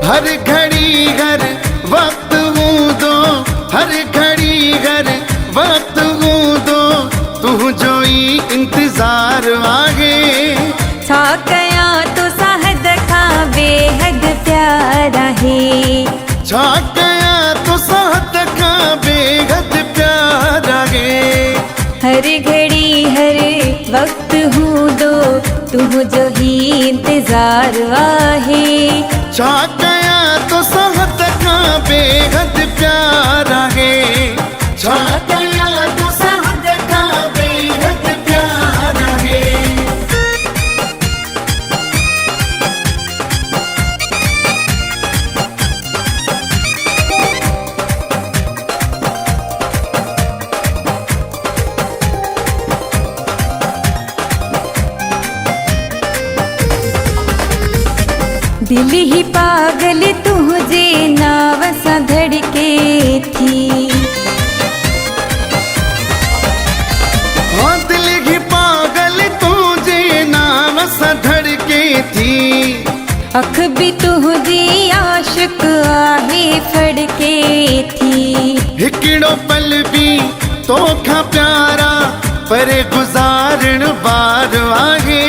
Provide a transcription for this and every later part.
हर घड़ी हर वक्त हूँ दो, हर घड़ी हर वक्त हूँ दो, तू जोई इंतजार आगे। छा कया तो साहद का बेहद प्यारा है, छा कया तो साहद का बेहद प्यारा है। हर घड़ी हर वक्त हूँ दो, तू जो ही इंतजार आहे। छा कया तो साहद का बेहद प्यारा है, छा कया तो साहद का बेहद प्यारा है। दिल ही पागल तुझे नाव सा धड़के थी, हाँ दिल ही पागल तुझे नाम सा धड़के थी। अख भी तुझी आशिक आहे फड़के थी। हिकड़ो पल भी तोखा प्यारा पर गुजारण बार आगे।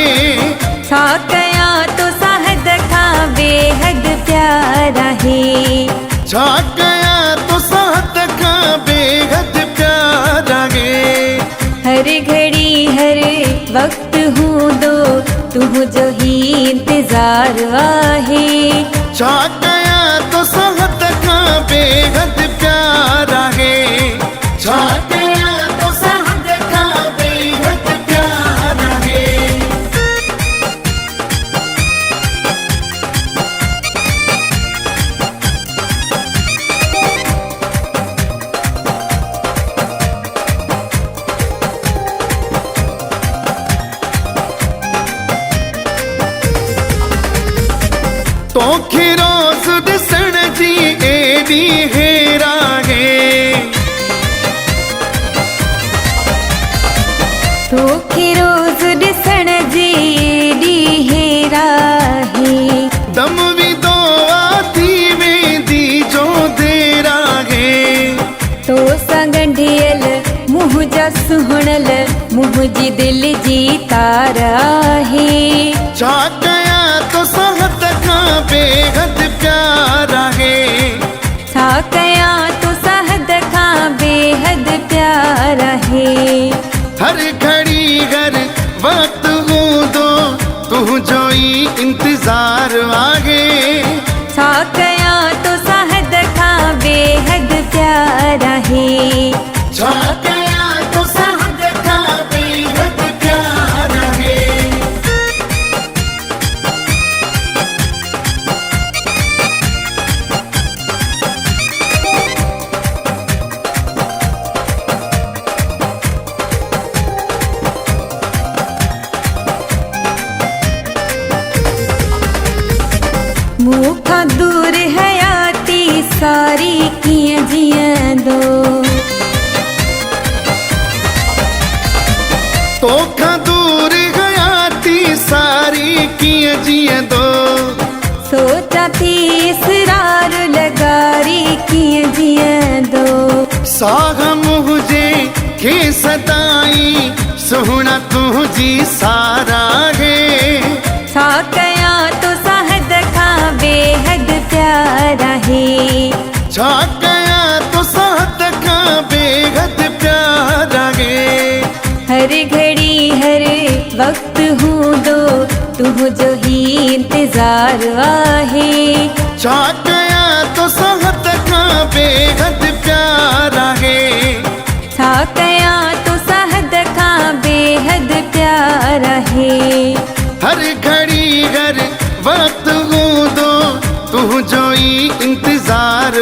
छा कया तो साहद का बेहद प्यारा है, छा कया तो साहद का बेहद प्यारा है। हर घड़ी हर वक्त हूँ दो, तू जो ही इंतजार आहे। छा कया तो साहद का बेहद प्यारा है, छा कया तो साहद का बेहद प्यारा है। तोखे रोज़ ॾिसण जी एॾी हेरा है, तोखे रोज़ ॾिसण जी एॾी हेरा है। दम भी दुआ थी वेंदी जो देरा है। तो संगंढियल मुँह जा सुहणल मुंहिंजी दिल जी तार आहे। छा कया तो साहद का बेहद प्यारा है, छा कया तो साहद का बेहद प्यारा है। हर घड़ी हर वक्त हूँ दो, तू जोई इंतजार आगे। छा कया तो साहद का बेहद प्यारा है, छा कया तो साहद का बेहद प्यारा है। मूंखां दूर हयाती सारी कीअं जीअंदो। तोखा दूर हयाती सारी कीअं जीअंदो। सोचा थी इसरार लगारी कीअं जीअंदो। साह मुझे खे सदाई सुहना तुझी सारा है। छा कया तो साहद का बेहद प्यारा है, छा कया तो साहद का बेहद प्यारा है। हर घड़ी हर वक्त हूँ दो, तू जो ही इंतजार आहे। छा कया तो साहद का बेहद प्यारा है, छा कया तो साहद का बेहद प्यारा है। हर घड़ी हर वक्त हूँ दो, तू जोई इंतजार